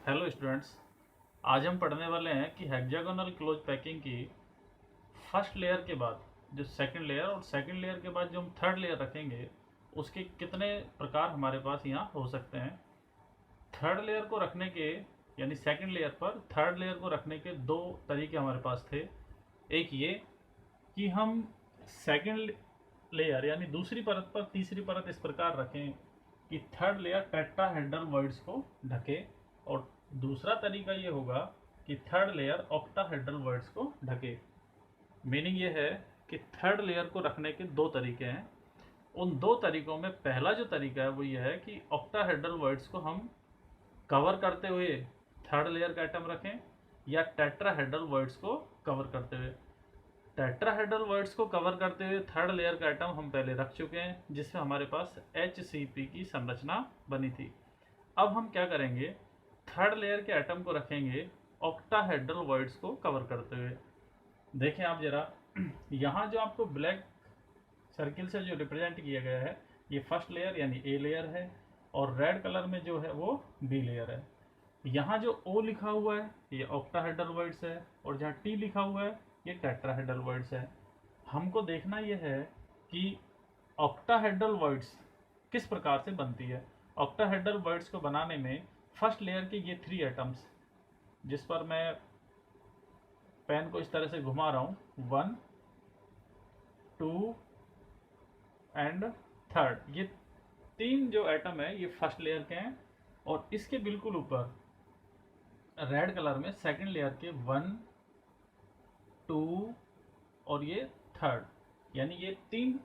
Hello students, आज हम पढ़ने वाले हैं कि हेक्सागोनल क्लोज पैकिंग की फर्स्ट लेयर के बाद जो सेकंड लेयर और सेकंड लेयर के बाद जो हम थर्ड लेयर रखेंगे उसके कितने प्रकार हमारे पास यहाँ हो सकते हैं। थर्ड लेयर को रखने के यानी सेकंड लेयर पर थर्ड लेयर को रखने के दो तरीके हमारे पास थे। एक ये कि हम सेकंड लेयर यानी दूसरी परत पर तीसरी परत इस प्रकार रखें कि थर्ड लेयर टेट्राहेड्रल वर्ड्स को ढके, और दूसरा तरीका ये होगा कि थर्ड लेयर ऑक्टाहेड्रल वर्ड्स को ढके। मीनिंग ये है कि थर्ड लेयर को रखने के दो तरीके हैं। उन दो तरीकों में पहला जो तरीका है वो ये है कि ऑक्टाहेड्रल वर्ड्स को हम कवर करते हुए थर्ड लेयर का आइटम रखें, या टेट्राहेड्रल वर्ड्स को कवर करते हुए। टेट्राहेड्रल वर्ड्स को कवर करते हुए थर्ड लेयर का आइटम हम पहले रख चुके हैं, जिसमें हमारे पास HCP की संरचना बनी थी। अब हम क्या करेंगे, थर्ड लेयर के आइटम को रखेंगे ऑक्टाहेड्रल वर्ड्स को कवर करते हुए। देखें आप जरा, यहाँ जो आपको ब्लैक सर्किल से जो रिप्रेजेंट किया गया है ये फर्स्ट लेयर यानी ए लेयर है, और रेड कलर में जो है वो बी लेयर है। यहाँ जो O लिखा हुआ है ये ऑक्टाहेड्रल वर्ड्स है, और जहाँ T लिखा हुआ है ये टेट्राहेड्रल वर्ड्स है। हमको देखना यह है कि ऑक्टाहेड्रल वर्ड्स किस प्रकार से बनती है। ऑक्टाहेड्रल वर्ड्स को बनाने में फर्स्ट लेयर के ये 3 एटम्स, जिस पर मैं पेन को इस तरह से घुमा रहा हूँ, 1 2 एंड थर्ड, ये 3 जो एटम है ये फर्स्ट लेयर के हैं। और इसके बिल्कुल ऊपर रेड कलर में सेकंड लेयर के 1 2 और ये थर्ड, यानी ये 3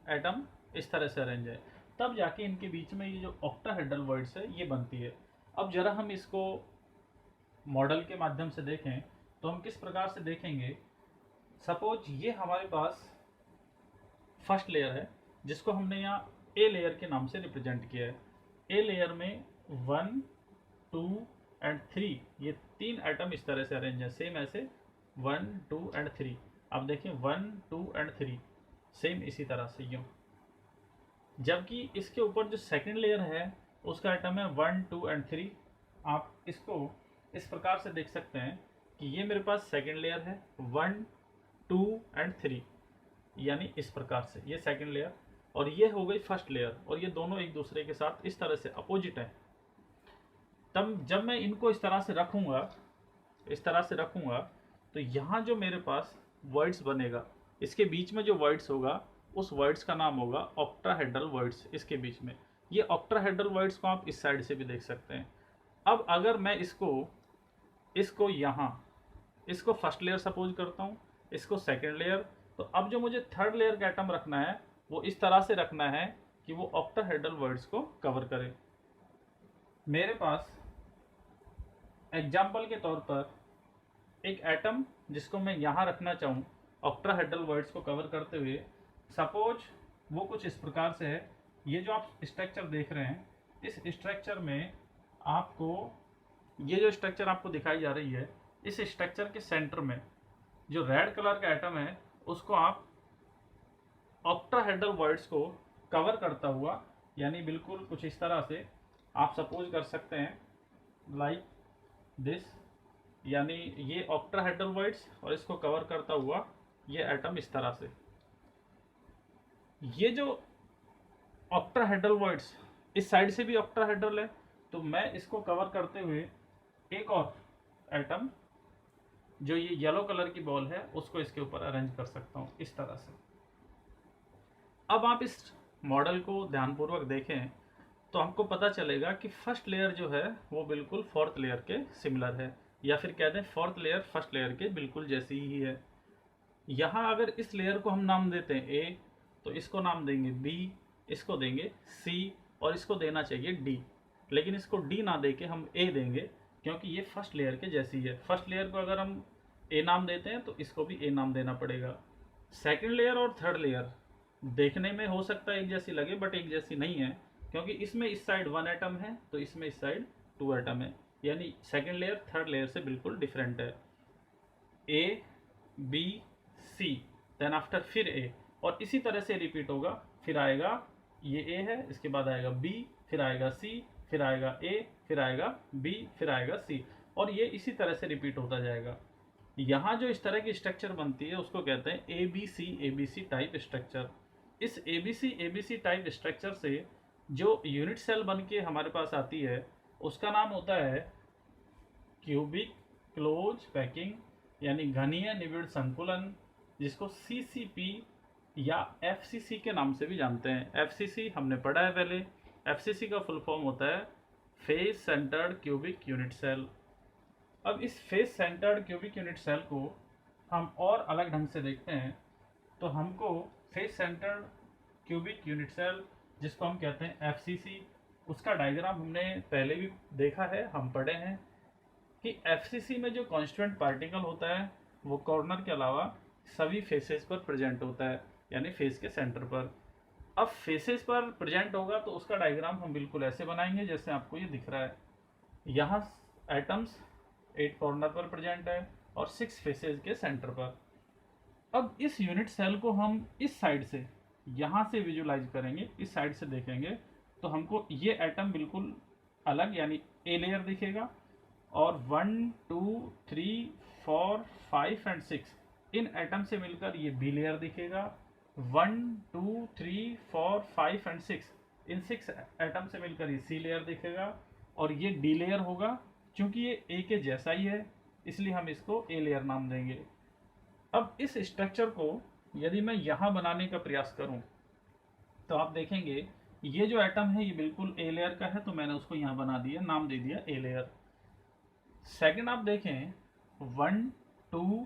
एटम इस तरह से अरेंज है। तब जाके इनके बीच में ये जो ऑक्टाहेड्रल वर्ड्स है ये बनती है। अब जरा हम इसको मॉडल के माध्यम से देखें तो हम किस प्रकार से देखेंगे। सपोज ये हमारे पास फर्स्ट लेयर है जिसको हमने यहाँ ए लेयर के नाम से रिप्रेजेंट किया है। ए लेयर में 1 2 एंड 3 ये 3 एटम इस तरह से अरेंज है, सेम ऐसे 1 2 एंड 3। अब देखें 1 2 एंड 3 सेम इसी तरह से यूँ। जबकि इसके ऊपर जो सेकंड लेयर है उसका आइटम है 1 2 एंड 3। आप इसको इस प्रकार से देख सकते हैं कि ये मेरे पास सेकंड लेयर है 1 2 एंड 3, यानी इस प्रकार से ये सेकंड लेयर, और ये हो गई फर्स्ट लेयर, और ये दोनों एक दूसरे के साथ इस तरह से अपोजिट है। तब जब मैं इनको इस तरह से रखूंगा तो यहाँ जो मेरे पास वर्ड्स बनेगा, इसके बीच में जो वर्ड्स होगा उस वर्ड्स का नाम होगा ऑक्टाहेड्रल वर्ड्स। इसके बीच में ये ऑक्टाहेड्रल वर्ड्स को आप इस साइड से भी देख सकते हैं। अब अगर मैं इसको यहाँ इसको फर्स्ट लेयर सपोज करता हूँ, इसको सेकंड लेयर, तो अब जो मुझे थर्ड लेयर का आइटम रखना है वो इस तरह से रखना है कि वो ऑक्टाहेड्रल वर्ड्स को कवर करे। मेरे पास एग्जाम्पल के तौर पर एक एटम जिसको मैं यहाँ रखना चाहूँ ऑक्टाहेड्रल वर्ड्स को कवर करते हुए, सपोज वो कुछ इस प्रकार से है। ये जो आप स्ट्रक्चर देख रहे हैं, इस स्ट्रक्चर में आपको ये जो स्ट्रक्चर आपको दिखाई जा रही है, इस स्ट्रक्चर के सेंटर में जो रेड कलर का एटम है उसको आप ऑक्टाहेड्रल वर्ड्स को कवर करता हुआ, यानी बिल्कुल कुछ इस तरह से आप सपोज कर सकते हैं लाइक दिस, यानी ये ऑक्टाहेड्रल वर्ड्स और इसको कवर करता हुआ ये एटम इस तरह से। ये जो ऑक्टाहेड्रल वर्ड्स इस साइड से भी ऑक्टाहेड्रल है, तो मैं इसको कवर करते हुए एक और एटम जो ये येलो कलर की बॉल है उसको इसके ऊपर अरेंज कर सकता हूँ इस तरह से। अब आप इस मॉडल को ध्यानपूर्वक देखें तो हमको पता चलेगा कि फर्स्ट लेयर जो है वो बिल्कुल फोर्थ लेयर के सिमिलर है, या फिर कह दें फोर्थ लेयर फर्स्ट लेयर के बिल्कुल जैसी ही है। यहाँ अगर इस लेयर को हम नाम देते हैं ए, तो इसको नाम देंगे बी, इसको देंगे सी, और इसको देना चाहिए डी। लेकिन इसको डी ना दे के हम ए देंगे, क्योंकि ये फर्स्ट लेयर के जैसी है। फर्स्ट लेयर को अगर हम ए नाम देते हैं तो इसको भी ए नाम देना पड़ेगा। सेकंड लेयर और थर्ड लेयर देखने में हो सकता है एक जैसी लगे, बट एक जैसी नहीं है, क्योंकि इसमें इस साइड 1 एटम है तो इसमें इस साइड 2 एटम है, यानी सेकंड लेयर थर्ड लेयर से बिल्कुल डिफरेंट है। A B C, then after फिर ए, और इसी तरह से रिपीट होगा। फिर आएगा ये ए है, इसके बाद आएगा बी, फिर आएगा सी, फिर आएगा ए, फिर फिर आएगा बी, फिर आएगा सी, और ये इसी तरह से रिपीट होता जाएगा। यहाँ जो इस तरह की स्ट्रक्चर बनती है उसको कहते हैं ABC टाइप स्ट्रक्चर। इस ABC टाइप स्ट्रक्चर से जो यूनिट सेल बन के हमारे पास आती है उसका नाम होता है क्यूबिक क्लोज पैकिंग, यानी घनीय निबिड़ संकुलन, जिसको CCP या FCC के नाम से भी जानते हैं। FCC हमने पढ़ा है पहले। FCC का फुल फॉर्म होता है face centred cubic unit cell. अब इस face centred cubic unit cell को हम और अलग ढंग से देखते हैं तो हमको face centred cubic unit cell, जिसको हम कहते हैं FCC, उसका डायग्राम हमने पहले भी देखा है, हम पढ़े हैं कि FCC में जो कॉन्स्टिट्यूएंट पार्टिकल होता है वो कॉर्नर के अलावा सभी फेसेस पर प्रेजेंट होता है, यानी फेस के सेंटर पर। अब फेसेस पर प्रेजेंट होगा तो उसका डायग्राम हम बिल्कुल ऐसे बनाएंगे जैसे आपको ये दिख रहा है। यहाँ एटम्स 8 कॉर्नर पर प्रेजेंट है और 6 फेसेस के सेंटर पर। अब इस यूनिट सेल को हम इस साइड से, यहाँ से विजुलाइज करेंगे, इस साइड से देखेंगे तो हमको ये एटम बिल्कुल अलग यानी ए लेयर दिखेगा, और 1 2 3 4 5 एंड 6 इन एटम से मिलकर ये बी लेयर दिखेगा। 1 2 3 4 5 एंड 6 इन 6 एटम से मिलकर ये सी लेयर दिखेगा, और ये डी लेयर होगा। क्योंकि ये ए के जैसा ही है इसलिए हम इसको ए लेयर नाम देंगे। अब इस स्ट्रक्चर को यदि मैं यहाँ बनाने का प्रयास करूँ तो आप देखेंगे ये जो एटम है ये बिल्कुल ए लेयर का है, तो मैंने उसको यहाँ बना दिया, नाम दे दिया ए लेयर। सेकंड आप देखें 1 2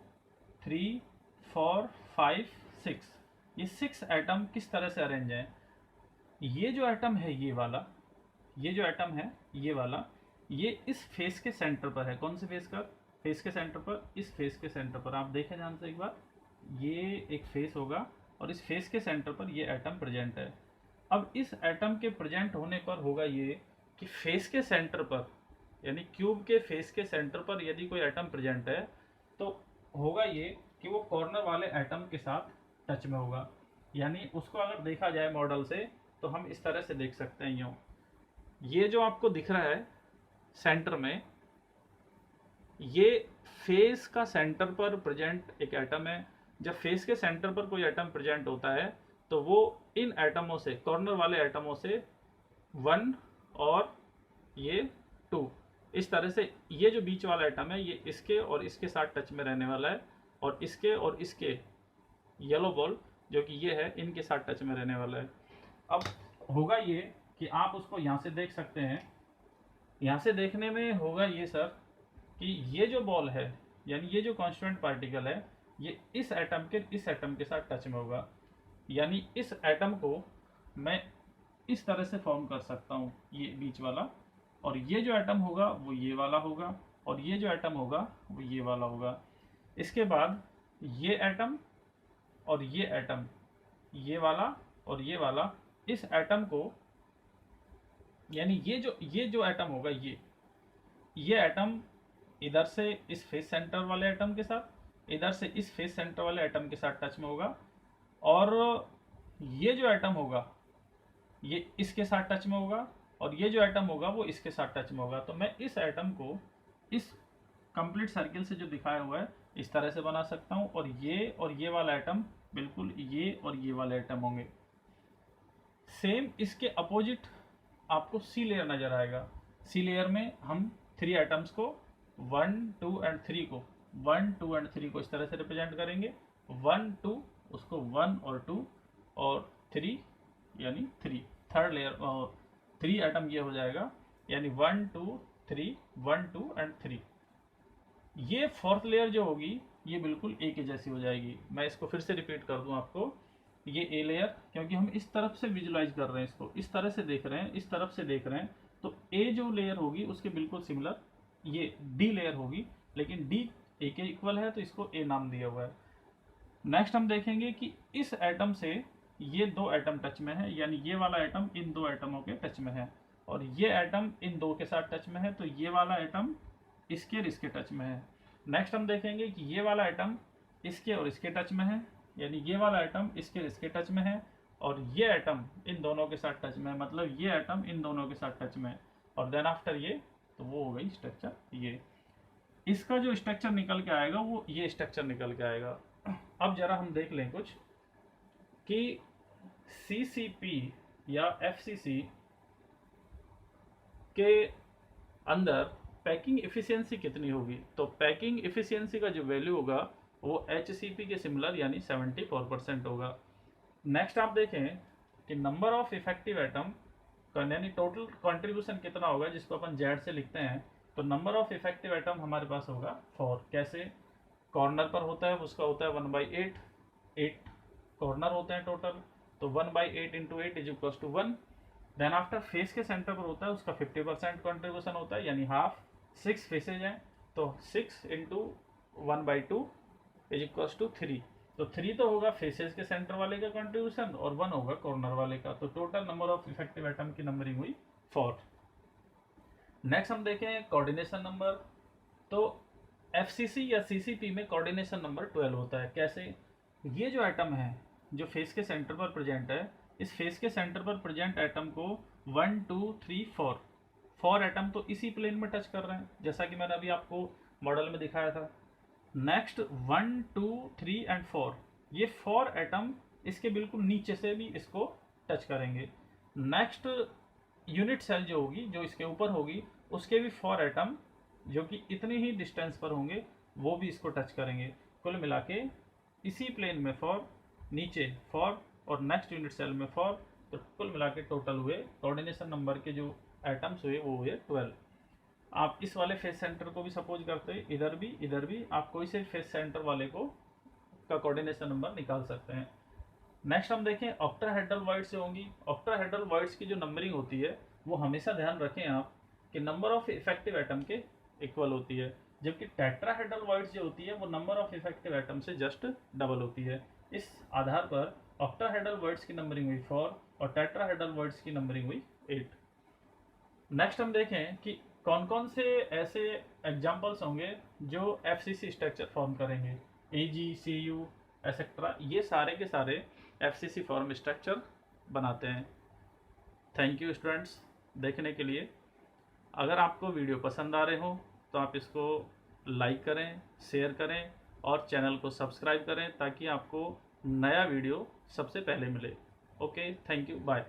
3 4 5 6 ये 6 एटम किस तरह से अरेंज हैं। ये जो एटम है ये वाला, ये जो एटम है ये वाला, ये इस फेस के सेंटर पर है। कौन से फेस का? फेस के सेंटर पर, इस फेस के सेंटर पर। आप देखें ध्यान से एक बार, ये एक फेस होगा और इस फेस के सेंटर पर ये एटम प्रेजेंट है। अब इस एटम के प्रेजेंट होने पर होगा ये कि फेस के सेंटर पर, यानी क्यूब के फेस के सेंटर पर यदि कोई एटम प्रेजेंट है तो होगा ये कि वो कॉर्नर वाले एटम के साथ टच में होगा। यानी उसको अगर देखा जाए मॉडल से तो हम इस तरह से देख सकते हैं यूँ, ये जो आपको दिख रहा है सेंटर में, ये फेस का सेंटर पर प्रेजेंट एक एटम है। जब फेस के सेंटर पर कोई एटम प्रेजेंट होता है तो वो इन एटमों से, कॉर्नर वाले एटमों से 1 और ये 2, इस तरह से ये जो बीच वाला एटम है ये इसके और इसके साथ टच में रहने वाला है, और इसके येलो बॉल जो कि ये है इनके साथ टच में रहने वाला है। अब होगा ये कि आप उसको यहाँ से देख सकते हैं। यहाँ से देखने में होगा ये सर कि ये जो बॉल है यानी ये जो कांस्टेंट पार्टिकल है ये इस एटम के साथ टच में होगा। यानी इस एटम को मैं इस तरह से फॉर्म कर सकता हूँ, ये बीच वाला, और ये जो एटम होगा वो ये वाला होगा, और ये जो एटम होगा वो ये वाला होगा। इसके बाद ये एटम और ये एटम, ये वाला और ये वाला, इस एटम को, यानी ये जो एटम होगा ये एटम इधर से इस फेस सेंटर वाले एटम के साथ, इधर से इस फेस सेंटर वाले एटम के साथ टच में होगा, और ये जो एटम होगा ये इसके साथ टच में होगा, और ये जो एटम होगा वो इसके साथ टच में होगा। तो मैं इस एटम को इस कंप्लीट सर्किल से जो दिखाया हुआ है इस तरह से बना सकता हूँ, और ये वाला एटम बिल्कुल ये और ये वाले एटम होंगे। सेम इसके अपोजिट आपको सी लेयर नजर आएगा। सी लेयर में हम 3 एटम्स को 1 2 एंड 3 को 1 2 एंड 3 को इस तरह से रिप्रेजेंट करेंगे। 1 2 उसको 1 और 2 और 3 यानी 3 थर्ड लेयर, 3 एटम ये हो जाएगा, यानी 1 2 3 1 2 एंड 3। ये फोर्थ लेयर जो होगी ये बिल्कुल ए के जैसी हो जाएगी। मैं इसको फिर से रिपीट कर दूं आपको, ये ए लेयर, क्योंकि हम इस तरफ से विजुलाइज कर रहे हैं, इसको इस तरह से देख रहे हैं, इस तरफ से देख रहे हैं, तो ए जो लेयर होगी उसके बिल्कुल सिमिलर ये डी लेयर होगी, लेकिन डी ए के इक्वल है तो इसको ए नाम दिया हुआ है। नेक्स्ट हम देखेंगे कि इस एटम से ये 2 एटम टच में है, यानी ये वाला एटम इन 2 एटमों के टच में है, और ये एटम इन 2 के साथ टच में है, तो ये वाला एटम इसके और इसके टच में है। नेक्स्ट हम देखेंगे कि ये वाला एटम इसके और इसके टच में है, यानी ये वाला एटम इसके और इसके टच में है, और ये एटम इन दोनों के साथ टच में है, मतलब ये एटम इन दोनों के साथ टच में है, और देन आफ्टर ये तो वो हो गई स्ट्रक्चर ये। इसका जो स्ट्रक्चर निकल के आएगा वो ये स्ट्रक्चर निकल के आएगा। अब जरा हम देख लें कुछ कि सीसीपी या एफसीसी के अंदर पैकिंग एफिशिएंसी कितनी होगी। तो पैकिंग एफिशिएंसी का जो वैल्यू होगा वो एचसीपी के सिमिलर यानी 74% होगा। नेक्स्ट आप देखें कि नंबर ऑफ इफेक्टिव एटम यानी टोटल कंट्रीब्यूशन कितना होगा, जिसको अपन जेड से लिखते हैं। तो नंबर ऑफ इफेक्टिव एटम हमारे पास होगा 4। कैसे? कॉर्नर पर होता है उसका होता है 1/8, 8 कॉर्नर होते हैं टोटल, तो 1/8 into 8 is equal to 1। Then after face के सेंटर पर होता है उसका 50% कंट्रीब्यूशन होता है यानी हाफ। 6 फेसेज हैं तो 6 इंटू 1/2 इज इक्वल टू 3। तो 3 तो होगा फेसेस के सेंटर वाले का कंट्रीब्यूशन और 1 होगा कॉर्नर वाले का। तो total number of effective atom की नंबरिंग हुई 4। नेक्स्ट हम देखें कोऑर्डिनेशन नंबर। तो एफसीसी या सीसीपी में कोऑर्डिनेशन नंबर 12 होता है। कैसे? ये जो एटम है जो फेस के सेंटर पर प्रेजेंट है, इस फेस के सेंटर पर प्रेजेंट एटम को 1 2 3 4 एटम तो इसी प्लेन में टच कर रहे हैं, जैसा कि मैंने अभी आपको मॉडल में दिखाया था। नेक्स्ट 1 2 3 एंड 4, ये 4 एटम इसके बिल्कुल नीचे से भी इसको टच करेंगे। नेक्स्ट यूनिट सेल जो होगी, जो इसके ऊपर होगी, उसके भी 4 एटम जो कि इतनी ही डिस्टेंस पर होंगे वो भी इसको टच करेंगे। कुल मिला के इसी प्लेन में 4, नीचे 4 और नेक्स्ट यूनिट सेल में 4, तो कुल मिला के टोटल हुए कोऑर्डिनेशन नंबर के जो एटम्स हुए वो हुए 12। आप इस वाले फेस सेंटर को भी सपोज करते हैं, इधर भी आप कोई से फेस सेंटर वाले को का कोऑर्डिनेशन नंबर निकाल सकते हैं। नेक्स्ट हम देखें ऑक्टाहेड्रल वॉइड्स जो होंगी। ऑक्टाहेड्रल वॉइड्स की जो नंबरिंग होती है वो हमेशा ध्यान रखें आप कि नंबर ऑफ इफेक्टिव एटम के इक्वल होती है, जबकि टेट्राहेड्रल वॉइड्स जो होती है वो नंबर ऑफ इफेक्टिव एटम से जस्ट डबल होती है। इस आधार पर ऑक्टाहेड्रल वर्ड्स की नंबरिंग हुई 4 और टेट्राहेड्रल वर्ड्स की नंबरिंग हुई 8। नेक्स्ट हम देखें कि कौन कौन से ऐसे एग्जाम्पल्स होंगे जो एफसीसी स्ट्रक्चर फॉर्म करेंगे। एजी, सीयू एक्सेट्रा, ये सारे के सारे एफसीसी फॉर्म स्ट्रक्चर बनाते हैं। थैंक यू स्टूडेंट्स देखने के लिए। अगर आपको वीडियो पसंद आ रहे हो तो आप इसको लाइक करें, शेयर करें और चैनल को सब्सक्राइब करें ताकि आपको नया वीडियो सबसे पहले मिले। Okay, thank you, bye.